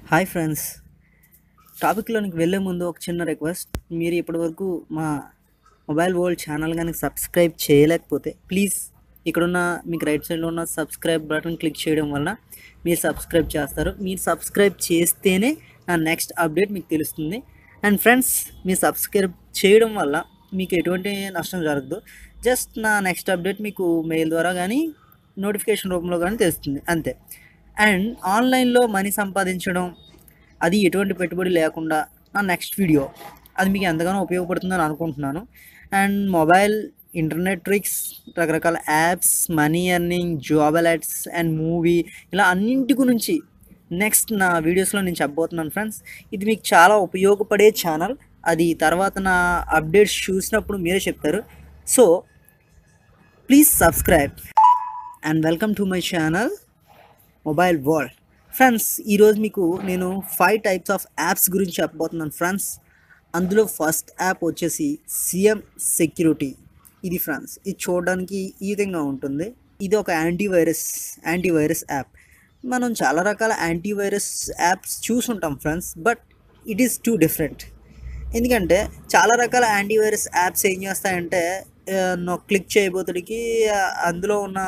Hi friends. టాపిక్లోనికి వెళ్ళే ముందు ఒక చిన్న రిక్వెస్ట్. మీరు ఇప్పటివరకు మా మొబైల్ వరల్డ్ ఛానల్ కానీ సబ్స్క్రైబ్ చేయలేకపోతే ప్లీజ్ ఇక్కడున్న మీకు రైట్ సైడ్లో ఉన్న సబ్స్క్రైబ్ బటన్ క్లిక్ చేయడం వల్ల మీరు సబ్స్క్రైబ్ చేస్తారు. మీరు సబ్స్క్రైబ్ చేస్తేనే నా నెక్స్ట్ అప్డేట్ మీకు తెలుస్తుంది. అండ్ ఫ్రెండ్స్, మీరు సబ్స్క్రైబ్ చేయడం వల్ల మీకు ఎటువంటి నష్టం జరగదు. జస్ట్ నా నెక్స్ట్ అప్డేట్ మీకు మెయిల్ ద్వారా కానీ నోటిఫికేషన్ రూపంలో కానీ తెలుస్తుంది, అంతే. అండ్ ఆన్లైన్లో మనీ సంపాదించడం, అది ఎటువంటి పెట్టుబడి లేకుండా నా నెక్స్ట్ వీడియో అది మీకు ఎంతగానో ఉపయోగపడుతుందని అనుకుంటున్నాను. అండ్ మొబైల్ ఇంటర్నెట్ ట్రిక్స్, రకరకాల apps, money earning, job alerts and movie, ఇలా అన్నింటి గురించి నెక్స్ట్ నా వీడియోస్లో నేను చెప్పబోతున్నాను ఫ్రెండ్స్. ఇది మీకు చాలా ఉపయోగపడే ఛానల్. అది తర్వాత నా అప్డేట్స్ చూసినప్పుడు మీరే చెప్తారు. So please subscribe and welcome to my channel mobile world. Friends, ఈరోజు మీకు నేను 5 టైప్స్ ఆఫ్ యాప్స్ గురించి చెప్పబోతున్నాను ఫ్రెండ్స్. అందులో ఫస్ట్ యాప్ వచ్చేసి సిఎం సెక్యూరిటీ. ఇది ఫ్రెండ్స్, ఇది చూడడానికి ఈ విధంగా ఉంటుంది. ఇది ఒక యాంటీవైరస్ యాప్. మనం చాలా రకాల యాంటీవైరస్ యాప్స్ చూసుంటాం friends, but it is too different. ఎందుకంటే చాలా రకాల యాంటీవైరస్ యాప్స్ ఏం చేస్తాయంటే క్లిక్ చేయబోతుడికి అందులో ఉన్న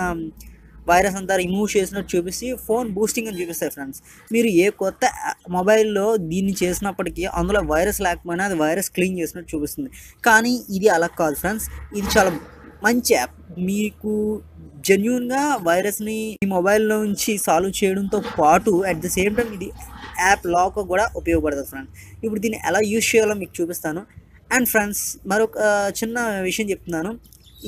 వైరస్ అంతా రిమూవ్ చేసినట్టు చూపిస్తే ఫోన్ బూస్టింగ్ అని చూపిస్తాయి ఫ్రెండ్స్. మీరు ఏ కొత్త మొబైల్లో దీన్ని చేసినప్పటికీ అందులో వైరస్ లేకపోయినా అది వైరస్ క్లీన్ చేసినట్టు చూపిస్తుంది. కానీ ఇది అలా కాదు ఫ్రెండ్స్. ఇది చాలా మంచి యాప్. మీకు జెన్యూన్గా వైరస్ని ఈ మొబైల్లో నుంచి సాల్వ్ చేయడంతో పాటు అట్ ద సేమ్ టైం ఇది యాప్ లాక్ కూడా ఉపయోగపడుతుంది ఫ్రెండ్స్. ఇప్పుడు దీన్ని ఎలా యూజ్ చేయాలో మీకు చూపిస్తాను. అండ్ ఫ్రెండ్స్, మరొక చిన్న విషయం చెప్తున్నాను.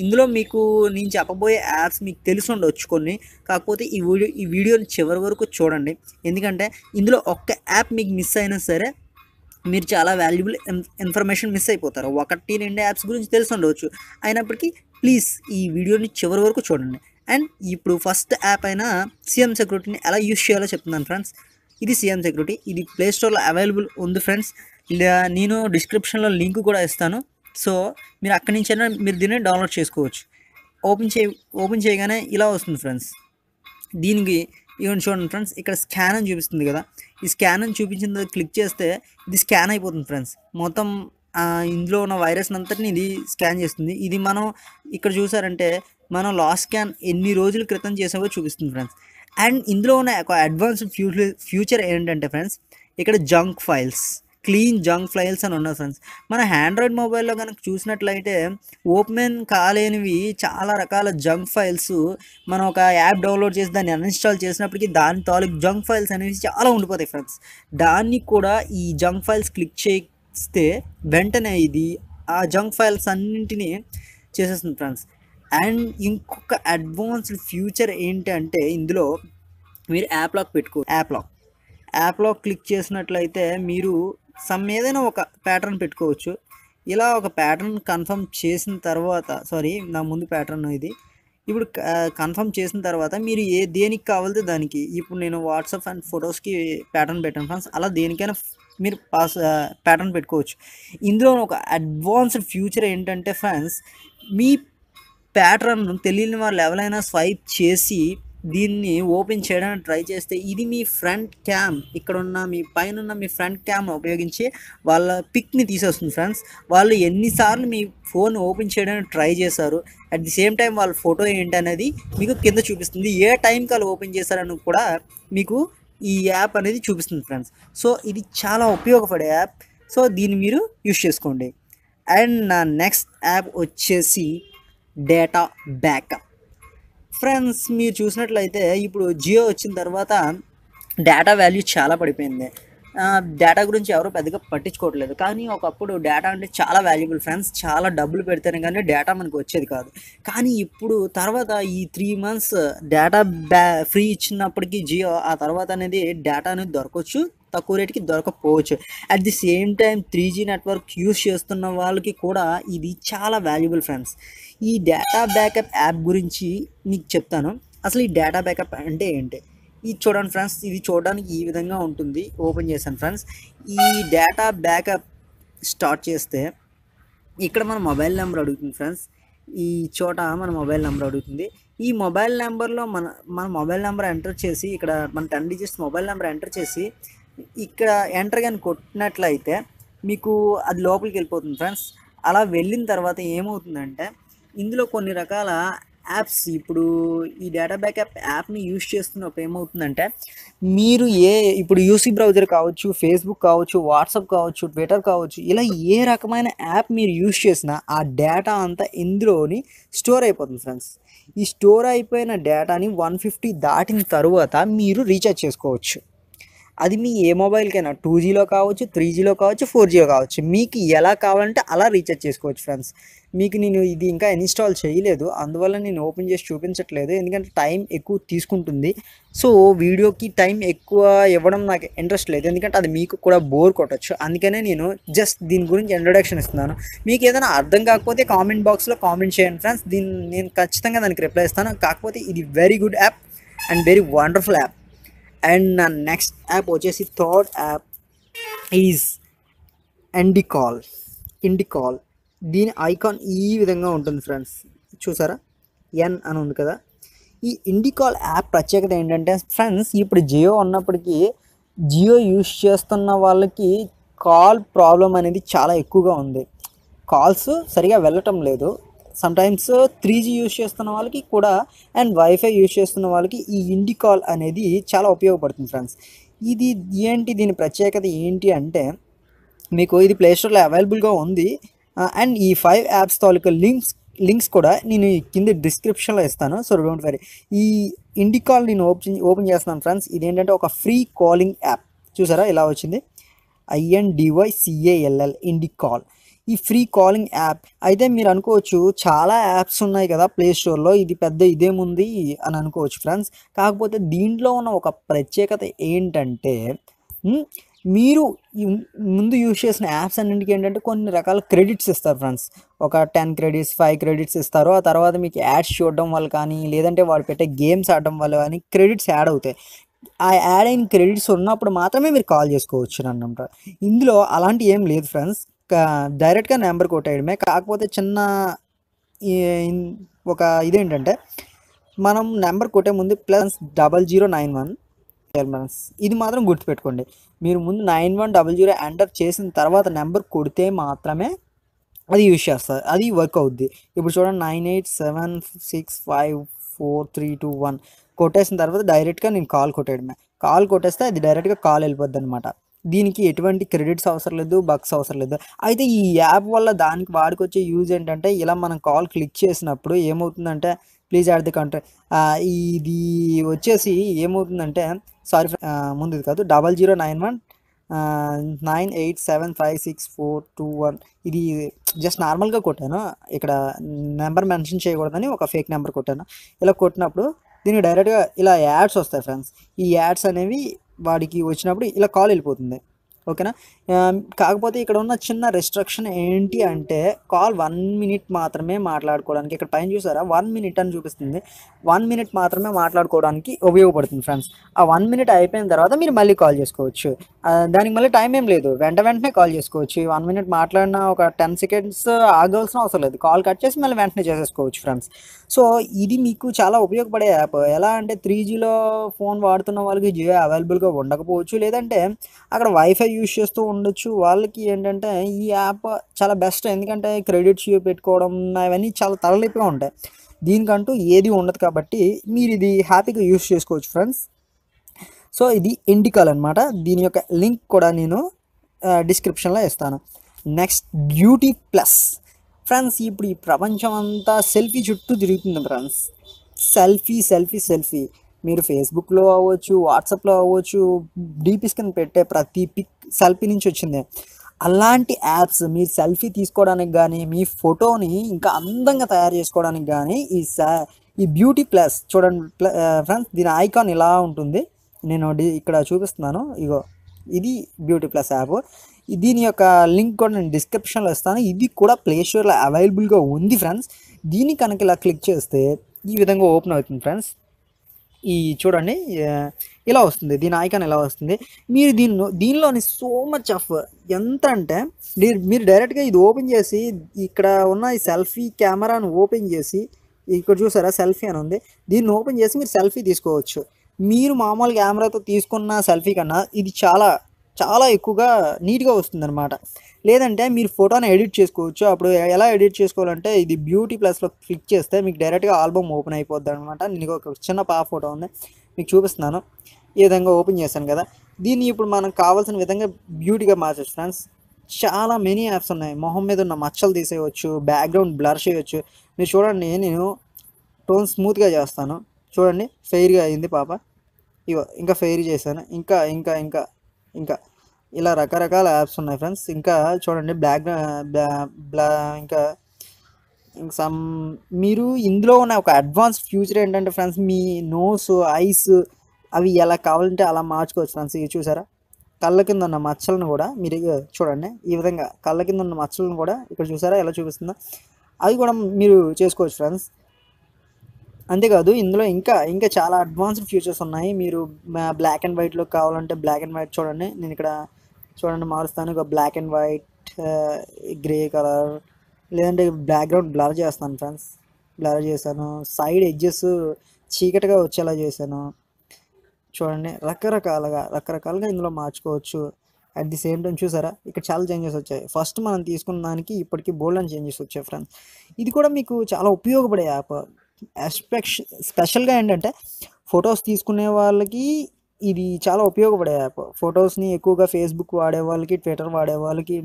ఇందులో మీకు నేను చెప్పబోయే యాప్స్ మీకు తెలిసి ఉండవచ్చు కొన్ని, కాకపోతే ఈ వీడియోని చివరి వరకు చూడండి. ఎందుకంటే ఇందులో ఒక్క యాప్ మీకు మిస్ అయినా సరే మీరు చాలా వాల్యుబుల్ ఇన్ఫర్మేషన్ మిస్ అయిపోతారు. 1-2 యాప్స్ గురించి తెలిసి ఉండవచ్చు, అయినప్పటికీ ప్లీజ్ ఈ వీడియోని చివరి వరకు చూడండి. అండ్ ఇప్పుడు ఫస్ట్ యాప్ అయిన సిఎం సెక్యూరిటీని ఎలా యూజ్ చేయాలో చెప్తున్నాను ఫ్రెండ్స్. ఇది సిఎం సెక్యూరిటీ. ఇది ప్లేస్టోర్లో అవైలబుల్ ఉంది ఫ్రెండ్స్. నేను డిస్క్రిప్షన్లో లింక్ కూడా ఇస్తాను. సో మీరు అక్కడి నుంచైనా మీరు దీన్ని డౌన్లోడ్ చేసుకోవచ్చు. ఓపెన్ చేయగానే ఇలా వస్తుంది ఫ్రెండ్స్. దీనికి ఇవన్నీ చూడండి ఫ్రెండ్స్, ఇక్కడ స్కాన్ అని చూపిస్తుంది కదా. ఈ స్కాన్ అని చూపించిన క్లిక్ చేస్తే ఇది స్కాన్ అయిపోతుంది ఫ్రెండ్స్. మొత్తం ఇందులో ఉన్న వైరస్ అంతటిని ఇది స్కాన్ చేస్తుంది. ఇది మనం ఇక్కడ చూసారంటే మనం లాస్ట్ స్కాన్ ఎన్ని రోజుల క్రితం చేసామో చూపిస్తుంది ఫ్రెండ్స్. అండ్ ఇందులో ఉన్న ఒక అడ్వాన్స్డ్ ఫ్యూచర్ ఏంటంటే ఫ్రెండ్స్, ఇక్కడ junk files, clean junk files అని ఉన్నాయి ఫ్రెండ్స్. మన ఆండ్రాయిడ్ మొబైల్లో కనుక చూసినట్లయితే ఓపెన్ కాలేనివి చాలా రకాల జంక్ ఫైల్స్ మనం ఒక యాప్ డౌన్లోడ్ చేసి దాన్ని అన్ఇన్స్టాల్ చేసినప్పటికీ దాని తాలూకు జంక్ ఫైల్స్ అనేవి చాలా ఉండిపోతాయి ఫ్రెండ్స్. దాన్ని కూడా ఈ జంక్ ఫైల్స్ క్లిక్ చేస్తే వెంటనే ఇది ఆ జంక్ ఫైల్స్ అన్నింటినీ చేసేస్తుంది ఫ్రెండ్స్. అండ్ ఇంకొక అడ్వాన్స్డ్ ఫ్యూచర్ ఏంటంటే ఇందులో మీరు యాప్ లాక్ క్లిక్ చేసినట్లయితే మీరు ఏదైనా ఒక ప్యాటర్న్ పెట్టుకోవచ్చు. ఇలా ఒక ప్యాటర్న్ కన్ఫర్మ్ చేసిన తర్వాత, నా ముందు ప్యాటర్న్ ఇది. ఇప్పుడు కన్ఫర్మ్ చేసిన తర్వాత మీరు దేనికి కావాలితే దానికి, ఇప్పుడు నేను వాట్సాప్ అండ్ ఫొటోస్కి ప్యాటర్న్ పెట్టాను ఫ్రెండ్స్, అలా దేనికైనా మీరు ప్యాటర్న్ పెట్టుకోవచ్చు. ఇందులో ఒక అడ్వాన్స్డ్ ఫ్యూచర్ ఏంటంటే ఫ్రెండ్స్, మీ ప్యాటర్న్ తెలియని వాళ్ళు ఎవరైనా స్వైప్ చేసి దీన్ని ఓపెన్ చేయడానికి ట్రై చేస్తే ఇది మీ ఫ్రంట్ క్యామ్, ఇక్కడున్న మీ పైన ఉన్న మీ ఫ్రంట్ క్యామ్ ఉపయోగించి వాళ్ళ పిక్ని తీసేస్తుంది ఫ్రెండ్స్. వాళ్ళు ఎన్నిసార్లు మీ ఫోన్ ఓపెన్ చేయడానికి ట్రై చేశారు, అట్ ది సేమ్ టైం వాళ్ళ ఫోటో ఏంటనేది మీకు కింద చూపిస్తుంది. ఏ టైంకి వాళ్ళు ఓపెన్ చేశారని కూడా మీకు ఈ యాప్ అనేది చూపిస్తుంది ఫ్రెండ్స్. సో ఇది చాలా ఉపయోగపడే యాప్. సో దీన్ని మీరు యూజ్ చేసుకోండి. అండ్ నా నెక్స్ట్ యాప్ వచ్చేసి డేటా బ్యాకప్. ఫ్రెండ్స్, మీరు చూసినట్లయితే ఇప్పుడు జియో వచ్చిన తర్వాత డేటా వాల్యూ చాలా పడిపోయింది. డేటా గురించి ఎవరు పెద్దగా పట్టించుకోవట్లేదు. కానీ ఒకప్పుడు డేటా అంటే చాలా వాల్యుబుల్ ఫ్రెండ్స్. చాలా డబ్బులు పెడితేనే కానీ డేటా మనకు వచ్చేది కాదు. కానీ ఇప్పుడు తర్వాత ఈ 3 months డేటా ఫ్రీ ఇచ్చినప్పటికీ జియో ఆ తర్వాత అనేది డేటా అనేది దొరకవచ్చు, తక్కువ రేటుకి దొరకపోవచ్చు. At the same time 3G network use చేస్తున్న వాళ్ళకి కూడా ఇది చాలా వాల్యుబుల్ ఫ్రెండ్స్. ఈ డేటా బ్యాకప్ యాప్ గురించి మీకు చెప్తాను. అసలు ఈ డేటా బ్యాకప్ అంటే ఏంటి ఇది చూడండి ఫ్రెండ్స్. ఇది చూడడానికి ఈ విధంగా ఉంటుంది. ఓపెన్ చేశాను ఫ్రెండ్స్. ఈ డేటా బ్యాకప్ స్టార్ట్ చేస్తే ఇక్కడ మన మొబైల్ నెంబర్ అడుగుతుంది ఫ్రెండ్స్. ఈ చోట మన మొబైల్ నెంబర్ అడుగుతుంది. ఈ మొబైల్ నెంబర్లో మన మొబైల్ నెంబర్ ఎంటర్ చేసి ఇక్కడ మన 10 digits మొబైల్ నెంబర్ ఎంటర్ చేసి ఇక్కడ ఎంటర్ కానీ కొట్టినట్లయితే మీకు అది లోపలికి వెళ్ళిపోతుంది ఫ్రెండ్స్. అలా వెళ్ళిన తర్వాత ఏమవుతుందంటే ఇందులో కొన్ని రకాల యాప్స్ ఇప్పుడు ఈ డేటా బ్యాకప్ యాప్ని యూజ్ చేస్తున్నప్పుడు ఏమవుతుందంటే మీరు ఇప్పుడు యూసీ బ్రౌజర్ కావచ్చు, ఫేస్బుక్ కావచ్చు, వాట్సాప్ కావచ్చు, ట్విట్టర్ కావచ్చు, ఇలా ఏ రకమైన యాప్ మీరు యూజ్ చేసినా ఆ డేటా అంతా ఇందులోని స్టోర్ అయిపోతుంది ఫ్రెండ్స్. ఈ స్టోర్ అయిపోయిన డేటాని 150 దాటిన తర్వాత మీరు రీఛార్జ్ చేసుకోవచ్చు. అది మీ ఏ మొబైల్కైనా 2Gలో కావచ్చు, 3Gలో కావచ్చు, 4Gలో కావచ్చు, మీకు ఎలా కావాలంటే అలా రీఛార్జ్ చేసుకోవచ్చు ఫ్రెండ్స్. మీకు నేను ఇది ఇంకా ఇన్స్టాల్ చేయలేదు, అందువల్ల నేను ఓపెన్ చేసి చూపించట్లేదు, ఎందుకంటే టైం ఎక్కువ తీసుకుంటుంది. సో వీడియోకి టైం ఎక్కువ ఇవ్వడం నాకు ఇంట్రెస్ట్ లేదు, ఎందుకంటే అది మీకు కూడా బోర్ కొట్టచ్చు. అందుకనే నేను జస్ట్ దీని గురించి ఇంట్రొడక్షన్ ఇస్తున్నాను. మీకు ఏదైనా అర్థం కాకపోతే కామెంట్ బాక్స్లో కామెంట్ చేయండి ఫ్రెండ్స్, నేను ఖచ్చితంగా దానికి రిప్లై ఇస్తాను. కాకపోతే ఇది very good app and very wonderful app. And నా నెక్స్ట్ యాప్ వచ్చేసి థర్డ్ యాప్ ఈజ్ ఇండికాల్. దీని ఐకాన్ ఈ విధంగా ఉంటుంది ఫ్రెండ్స్, చూసారా, ఎన్ అని ఉంది కదా. ఈ ఇండికాల్ యాప్ ప్రత్యేకత ఏంటంటే ఫ్రెండ్స్, ఇప్పుడు జియో ఉన్నప్పటికీ జియో యూస్ చేస్తున్న వాళ్ళకి కాల్ ప్రాబ్లం అనేది చాలా ఎక్కువగా ఉంది. కాల్స్ సరిగా వెళ్ళటం లేదు. సమ్టైమ్స్ 3G యూజ్ చేస్తున్న వాళ్ళకి కూడా అండ్ వైఫై యూజ్ చేస్తున్న వాళ్ళకి ఈ ఇండికాల్ అనేది చాలా ఉపయోగపడుతుంది ఫ్రెండ్స్. దీని ప్రత్యేకత ఏంటి అంటే మీకు ఇది ప్లేస్టోర్లో అవైలబుల్గా ఉంది. అండ్ ఈ 5 యాప్స్ తాలూకా లింక్స్ కూడా నేను కింద డిస్క్రిప్షన్లో ఇస్తాను. So don't worry. ఈ ఇండికాల్ నేను ఓపెన్ చేస్తున్నాను ఫ్రెండ్స్. ఇదేంటంటే ఒక ఫ్రీ కాలింగ్ యాప్, చూసారా ఇలా వచ్చింది, INDYCALL ఇండికాల్. ఈ ఫ్రీ కాలింగ్ యాప్ అయితే మీరు అనుకోవచ్చు చాలా యాప్స్ ఉన్నాయి కదా ప్లేస్టోర్లో, ఇది పెద్ద ఇదేముంది అని అనుకోవచ్చు ఫ్రెండ్స్. కాకపోతే దీంట్లో ఉన్న ఒక ప్రత్యేకత ఏంటంటే మీరు ముందు యూజ్ చేసిన యాప్స్ అన్నింటికి ఏంటంటే కొన్ని రకాల క్రెడిట్స్ ఇస్తారు ఫ్రెండ్స్. ఒక 10 క్రెడిట్స్ 5 క్రెడిట్స్ ఇస్తారు. ఆ తర్వాత మీకు యాడ్స్ చూడడం వల్ల కానీ లేదంటే వాడు పెట్టే గేమ్స్ ఆడడం వల్ల కానీ క్రెడిట్స్ యాడ్ అవుతాయి. ఆ యాడ్ అయిన క్రెడిట్స్ ఉన్నప్పుడు మాత్రమే మీరు కాల్ చేసుకోవచ్చు అన్నమాట. ఇందులో అలాంటి ఏం లేదు ఫ్రెండ్స్, డైరెక్ట్గా నెంబర్ కొట్టేయడమే. కాకపోతే చిన్న ఒక ఇదేంటంటే మనం నెంబర్ కొట్టే ముందు +0091 ఇది మాత్రం గుర్తుపెట్టుకోండి. మీరు ముందు 9100 ఎంటర్ చేసిన తర్వాత నెంబర్ కొడితే మాత్రమే అది యూజ్ చేస్తారు, అది వర్క్ అవుద్ది. ఇప్పుడు చూడండి 98765432 కొట్టేసిన తర్వాత డైరెక్ట్గా నేను కాల్ కొట్టేయడమే. కాల్ కొట్టేస్తే అది డైరెక్ట్గా కాల్ వెళ్ళిపోద్ది అనమాట. దీనికి ఎటువంటి క్రెడిట్స్ అవసరం లేదు, బక్స్ అవసరం లేదు. అయితే ఈ యాప్ వల్ల వాడికొచ్చే యూజ్ ఏంటంటే ఇలా మనం కాల్ క్లిక్ చేసినప్పుడు ఏమవుతుందంటే ప్లీజ్ యాడ్ ది కంట్రీ, ఇది వచ్చేసి ఏమవుతుందంటే ముందు ఇది కాదు 009198756421 ఇది జస్ట్ నార్మల్గా కొట్టాను. ఇక్కడ నెంబర్ మెన్షన్ చేయకూడదని ఒక ఫేక్ నెంబర్ కొట్టాను. ఇలా కొట్టినప్పుడు దీనికి డైరెక్ట్గా ఇలా యాడ్స్ వస్తాయి ఫ్రెండ్స్. ఈ యాడ్స్ అనేవి వాడికి వచ్చినప్పుడు ఇలా కాల్ వెళ్ళిపోతుంది, ఓకేనా. కాకపోతే ఇక్కడ ఉన్న చిన్న రెస్ట్రిక్షన్ ఏంటి అంటే కాల్ 1 మినిట్ మాత్రమే మాట్లాడుకోవడానికి, ఇక్కడ పైన చూసారా 1 మినిట్ అని చూపిస్తుంది, 1 మినిట్ మాత్రమే మాట్లాడుకోవడానికి ఉపయోగపడుతుంది ఫ్రెండ్స్. ఆ 1 మినిట్ అయిపోయిన తర్వాత మీరు మళ్ళీ కాల్ చేసుకోవచ్చు. దానికి మళ్ళీ టైం ఏం లేదు, వెంటనే కాల్ చేసుకోవచ్చు. 1 మినిట్ మాట్లాడిన ఒక 10 సెకండ్స్ ఆగాల్సిన అవసరం లేదు, కాల్ కట్ చేసి మళ్ళీ వెంటనే చేసేసుకోవచ్చు ఫ్రెండ్స్. సో ఇది మీకు చాలా ఉపయోగపడే యాప్. ఎలా అంటే 3Gలో ఫోన్ వాడుతున్న వాళ్ళకి జియో అవైలబుల్గా ఉండకపోవచ్చు, లేదంటే అక్కడ వైఫై యూజ్ చేస్తూ ఉండొచ్చు. వాళ్ళకి ఏంటంటే ఈ యాప్ చాలా బెస్ట్, ఎందుకంటే క్రెడిట్స్ పెట్టుకోవడం అవన్నీ చాలా తలనొప్పిగా ఉంటాయి. దీనికంటూ ఏది ఉండదు కాబట్టి మీరు ఇది హ్యాపీగా యూజ్ చేసుకోవచ్చు ఫ్రెండ్స్. సో ఇది ఇండికాల్ అనమాట. దీని యొక్క లింక్ కూడా నేను డిస్క్రిప్షన్లో ఇస్తాను. Next beauty plus friends. ఇప్పుడు ఈ ప్రపంచం అంతా సెల్ఫీ చుట్టూ తిరుగుతుంది ఫ్రెండ్స్. సెల్ఫీ మీరు ఫేస్బుక్లో అవ్వచ్చు, వాట్సాప్లో అవ్వచ్చు, డీపీస్ కింద పెట్టే ప్రతి పిక్ సెల్ఫీ నుంచి వచ్చింది. అలాంటి యాప్స్ మీరు సెల్ఫీ తీసుకోవడానికి కానీ మీ ఫోటోని ఇంకా అందంగా తయారు చేసుకోవడానికి కానీ ఈ బ్యూటీ ప్లస్ చూడండి ఫ్రెండ్స్. దీని ఐకాన్ ఇలా ఉంటుంది, నేను ఇక్కడ చూపిస్తున్నాను, ఇగో ఇది బ్యూటీ ప్లస్ యాప్. దీని యొక్క లింక్ కూడా నేను డిస్క్రిప్షన్లో ఇస్తాను. ఇది కూడా ప్లేస్టోర్లో అవైలబుల్గా ఉంది ఫ్రెండ్స్. దీన్ని కనుక ఇలా క్లిక్ చేస్తే ఈ విధంగా ఓపెన్ అవుతుంది ఫ్రెండ్స్. ఈ చూడండి ఇలా వస్తుంది, దీని ఐకాన్ ఇలా వస్తుంది. మీరు దీనిలోని సో మచ్ ఆఫ్ ఎంత అంటే మీరు డైరెక్ట్గా ఇది ఓపెన్ చేసి ఇక్కడ ఉన్న ఈ సెల్ఫీ కెమెరాను ఓపెన్ చేసి ఇక్కడ చూసారా సెల్ఫీ అని ఉంది, దీన్ని ఓపెన్ చేసి మీరు సెల్ఫీ తీసుకోవచ్చు. మీరు మామూలు కెమెరాతో తీసుకున్న సెల్ఫీ కన్నా ఇది చాలా చాలా ఎక్కువగా నీట్గా వస్తుందన్నమాట. లేదంటే మీరు ఫోటోని ఎడిట్ చేసుకోవచ్చు. అప్పుడు ఎలా ఎడిట్ చేసుకోవాలంటే ఇది బ్యూటీ ప్లస్లో క్లిక్ చేస్తే మీకు డైరెక్ట్గా ఆల్బమ్ ఓపెన్ అయిపోద్ది అనమాట. నేను ఒక చిన్న ఫోటో ఉంది మీకు చూపిస్తున్నాను. ఈ విధంగా ఓపెన్ చేశాను కదా, దీన్ని ఇప్పుడు మనకు కావాల్సిన విధంగా బ్యూటీగా మార్చచ్చు ఫ్రెండ్స్. చాలా మెనీ యాప్స్ ఉన్నాయి. మొహం మీద ఉన్న మచ్చలు తీసేయవచ్చు, బ్యాక్గ్రౌండ్ బ్లర్ చేయవచ్చు. మీరు చూడండి, నేను టోన్ స్మూత్గా చేస్తాను చూడండి, ఫెయిర్గా అయింది పాప. ఇగో ఇంకా ఫెయిర్ చేశాను. ఇంకా ఇంకా ఇంకా ఇంకా ఇలా రకరకాల యాప్స్ ఉన్నాయి ఫ్రెండ్స్. ఇంకా చూడండి ఇంకా సమ్ మీరు ఇందులో ఉన్న ఒక అడ్వాన్స్ ఫ్యూచర్ ఏంటంటే ఫ్రెండ్స్, మీ నోస్, ఐస్ అవి ఎలా కావాలంటే అలా మార్చుకోవచ్చు ఫ్రెండ్స్. ఇవి చూసారా, కళ్ళ కింద ఉన్న మచ్చలను కూడా మీరు చూడండి, ఈ విధంగా కళ్ళ కింద ఉన్న మచ్చలను కూడా ఇక్కడ చూసారా ఎలా చూపిస్తుందో, అవి కూడా మీరు చేసుకోవచ్చు ఫ్రెండ్స్. అంతేకాదు ఇందులో ఇంకా ఇంకా చాలా అడ్వాన్స్డ్ ఫీచర్స్ ఉన్నాయి. మీరు బ్లాక్ అండ్ వైట్లో కావాలంటే బ్లాక్ అండ్ వైట్ చూడండి, నేను ఇక్కడ చూడండి మారుస్తాను. ఇక black and white, grey colour, లేదంటే బ్యాక్గ్రౌండ్ బ్లర్ చేస్తాను ఫ్రెండ్స్. బ్లర్ చేశాను, సైడ్ ఎడ్జెస్ చీకటిగా వచ్చేలా చేశాను చూడండి. రకరకాలుగా ఇందులో మార్చుకోవచ్చు. అట్ ది సేమ్ టైం చూసారా, ఇక్కడ చాలా చేంజెస్ వచ్చాయి. ఫస్ట్ మనం తీసుకున్న దానికి ఇప్పటికీ బోల్డ్ అని చేంజెస్ వచ్చాయి ఫ్రెండ్స్. ఇది కూడా మీకు చాలా ఉపయోగపడే యాప్. స్పెషల్గా ఏంటంటే ఫొటోస్ తీసుకునే వాళ్ళకి ఇది చాలా ఉపయోగపడే యాప్. ఫొటోస్ని ఎక్కువగా ఫేస్బుక్ వాడే వాళ్ళకి, ట్విట్టర్ వాడే వాళ్ళకి,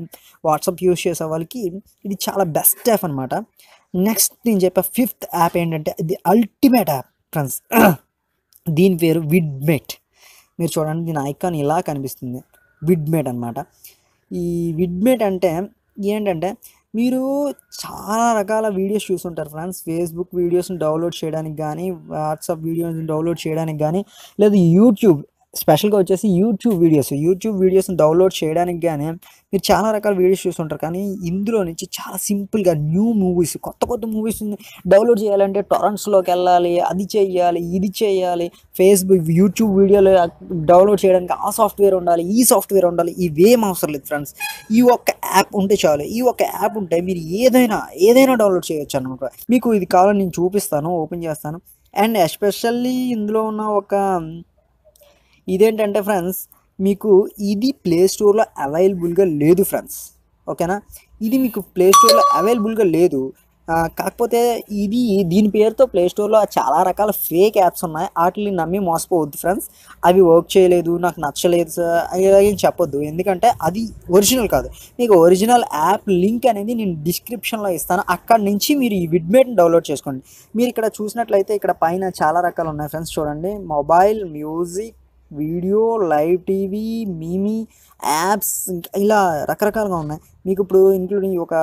వాట్సాప్ యూస్ చేసే వాళ్ళకి ఇది చాలా బెస్ట్ యాప్ అనమాట. నెక్స్ట్ నేను చెప్పే 5th యాప్ ఏంటంటే ఇది అల్టిమేట్ యాప్ ఫ్రెండ్స్. దీని పేరు విడ్మేట్. మీరు చూడండి, దీని ఐకాన్ ఇలా కనిపిస్తుంది, విడ్మేట్ అనమాట. ఈ విడ్మేట్ అంటే ఏంటంటే మీరు చాలా రకాల వీడియోస్ చూస్తుంటారు ఫ్రెండ్స్. ఫేస్బుక్ వీడియోస్ని డౌన్లోడ్ చేయడానికి కానీ, వాట్సాప్ వీడియోస్ని డౌన్లోడ్ చేయడానికి కానీ, లేదా యూట్యూబ్ స్పెషల్గా వచ్చేసి యూట్యూబ్ వీడియోస్ని డౌన్లోడ్ చేయడానికి కానీ మీరు చాలా రకాల వీడియోస్ చూస్తుంటారు. కానీ ఇందులో నుంచి చాలా సింపుల్గా న్యూ మూవీస్, కొత్త మూవీస్ని డౌన్లోడ్ చేయాలంటే టొరెంట్స్లోకి వెళ్ళాలి, అది చేయాలి, ఇది చేయాలి. ఫేస్బుక్, యూట్యూబ్ వీడియోలు డౌన్లోడ్ చేయడానికి ఆ సాఫ్ట్వేర్ ఉండాలి, ఈ సాఫ్ట్వేర్ ఉండాలి. ఇవేం అవసరం లేదు ఫ్రెండ్స్. ఈ ఒక్క యాప్ ఉంటే చాలు. ఈ ఒక్క యాప్ ఉంటే మీరు ఏదైనా డౌన్లోడ్ చేయొచ్చు అనమాట. మీకు ఇది కావాలని నేను చూపిస్తాను, ఓపెన్ చేస్తాను. అండ్ ఎస్పెషల్లీ ఇందులో ఉన్న ఒక ఇదేంటంటే ఫ్రెండ్స్, మీకు ఇది ప్లే స్టోర్లో అవైలబుల్గా లేదు ఫ్రెండ్స్. ఓకేనా, ఇది మీకు ప్లే స్టోర్లో అవైలబుల్గా లేదు. కాకపోతే దీని పేరుతో ప్లే స్టోర్లో చాలా రకాల ఫేక్ యాప్స్ ఉన్నాయి. వాటిని నమ్మి మోసపోవద్దు ఫ్రెండ్స్. అవి వర్క్ చేయలేదు, నాకు నచ్చలేదు సార్ అని చెప్పొద్దు. ఎందుకంటే అది ఒరిజినల్ కాదు. మీకు ఒరిజినల్ యాప్ లింక్ అనేది నేను డిస్క్రిప్షన్లో ఇస్తాను. అక్కడి నుంచి మీరు ఈ విడ్మేట్ని డౌన్లోడ్ చేసుకోండి. మీరు ఇక్కడ చూసినట్లయితే ఇక్కడ పైన చాలా రకాలు ఉన్నాయి ఫ్రెండ్స్. చూడండి, mobile, music, video, live TV, మీమీ, యాప్స్, ఇలా రకరకాలుగా ఉన్నాయి. మీకు ఇప్పుడు ఇంక్లూడింగ్ ఒక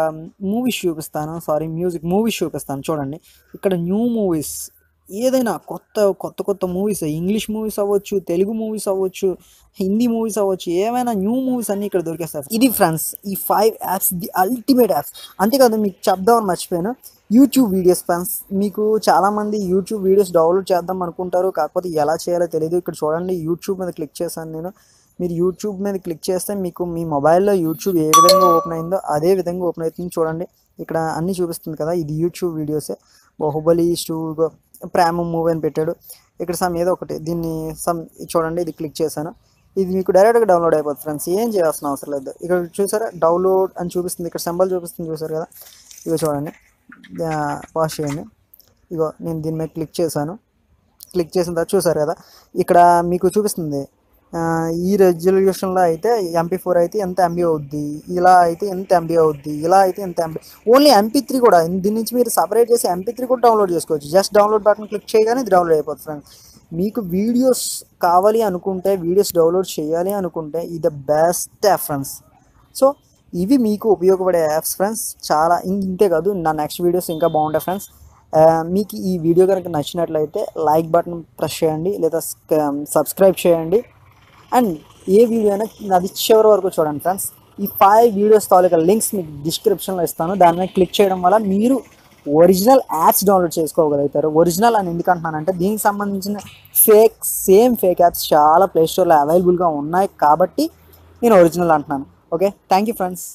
మ్యూజిక్ మూవీస్ చూపిస్తాను చూడండి. ఇక్కడ న్యూ మూవీస్, ఏదైనా కొత్త మూవీస్, ఇంగ్లీష్ మూవీస్ అవ్వచ్చు, తెలుగు మూవీస్ అవ్వచ్చు, హిందీ మూవీస్ అవ్వచ్చు, ఏమైనా న్యూ మూవీస్ అన్నీ ఇక్కడ దొరికేస్తాయి. ఇది ఫ్రెండ్స్ ఈ 5 యాప్స్ ది అల్టిమేట్ యాప్స్. అంతేకాదు మీకు చెప్దామని మర్చిపోయాను, యూట్యూబ్ వీడియోస్ ఫ్రెండ్స్. మీకు చాలామంది యూట్యూబ్ వీడియోస్ డౌన్లోడ్ చేద్దాం అనుకుంటారు, కాకపోతే ఎలా చేయాలో తెలియదు. ఇక్కడ చూడండి, యూట్యూబ్ మీద క్లిక్ చేశాను నేను. మీరు యూట్యూబ్ మీద క్లిక్ చేస్తే మీకు మీ మొబైల్లో యూట్యూబ్ ఏ విధంగా ఓపెన్ అయిందో అదే విధంగా ఓపెన్ అవుతుంది. చూడండి, ఇక్కడ అన్నీ చూపిస్తుంది కదా, ఇది యూట్యూబ్ వీడియోసే. బాహుబలి ప్రేమ మూవీ అని పెట్టాడు. ఇక్కడ ఏదో ఒకటి దీన్ని చూడండి, ఇది క్లిక్ చేశాను. ఇది మీకు డైరెక్ట్గా డౌన్లోడ్ అయిపోతుంది ఫ్రెండ్స్. ఏం చేయాల్సిన అవసరం లేదు. ఇక్కడ చూసారా, డౌన్లోడ్ అని చూపిస్తుంది, ఇక్కడ సింబల్ చూపిస్తుంది, చూసారు కదా. ఇగో చూడండి, పాస్ చేయండి. ఇగో నేను దీని మీద క్లిక్ చేశాను. క్లిక్ చేసిన తర్వాత చూసారు కదా, ఇక్కడ మీకు చూపిస్తుంది ఈ రెజల్యూషన్లో అయితే MP4 అయితే ఎంత MB అవుద్ది, ఇలా అయితే ఎంత MB అవుద్ది, ఇలా అయితే ఎంత MB. ఓన్లీ MP3 కూడా, దీని నుంచి మీరు సపరేట్ చేసి MP3 కూడా డౌన్లోడ్ చేసుకోవచ్చు. జస్ట్ డౌన్లోడ్ బటన్ క్లిక్ చేయగానే ఇది డౌన్లోడ్ అయిపోతుంది ఫ్రెండ్స్. మీకు వీడియోస్ కావాలి అనుకుంటే, వీడియోస్ డౌన్లోడ్ చేయాలి అనుకుంటే ఇది బెస్ట్ యాప్ ఫ్రెండ్స్. సో ఇవి మీకు ఉపయోగపడే యాప్స్ ఫ్రెండ్స్. చాలా ఇంతే కాదు, నా నెక్స్ట్ వీడియోస్ ఇంకా బాగుంటాయి ఫ్రెండ్స్. మీకు ఈ వీడియో కనుక నచ్చినట్లయితే లైక్ బటన్ ప్రెస్ చేయండి, లేదా సబ్స్క్రైబ్ చేయండి. అండ్ ఏ వీడియో అయినా అది చివరి వరకు చూడండి ఫ్రెండ్స్. ఈ 5 వీడియోస్ తాలూకా లింక్స్ మీకు డిస్క్రిప్షన్లో ఇస్తాను. దాని మీద క్లిక్ చేయడం వల్ల మీరు ఒరిజినల్ యాప్స్ డౌన్లోడ్ చేసుకోగలుగుతారు. ఒరిజినల్ అని ఎందుకు అంటున్నానంటే, దీనికి సంబంధించిన సేమ్ ఫేక్ యాప్స్ చాలా ప్లే స్టోర్లో అవైలబుల్గా ఉన్నాయి కాబట్టి నేను ఒరిజినల్ అంటున్నాను. Okay, thank you friends.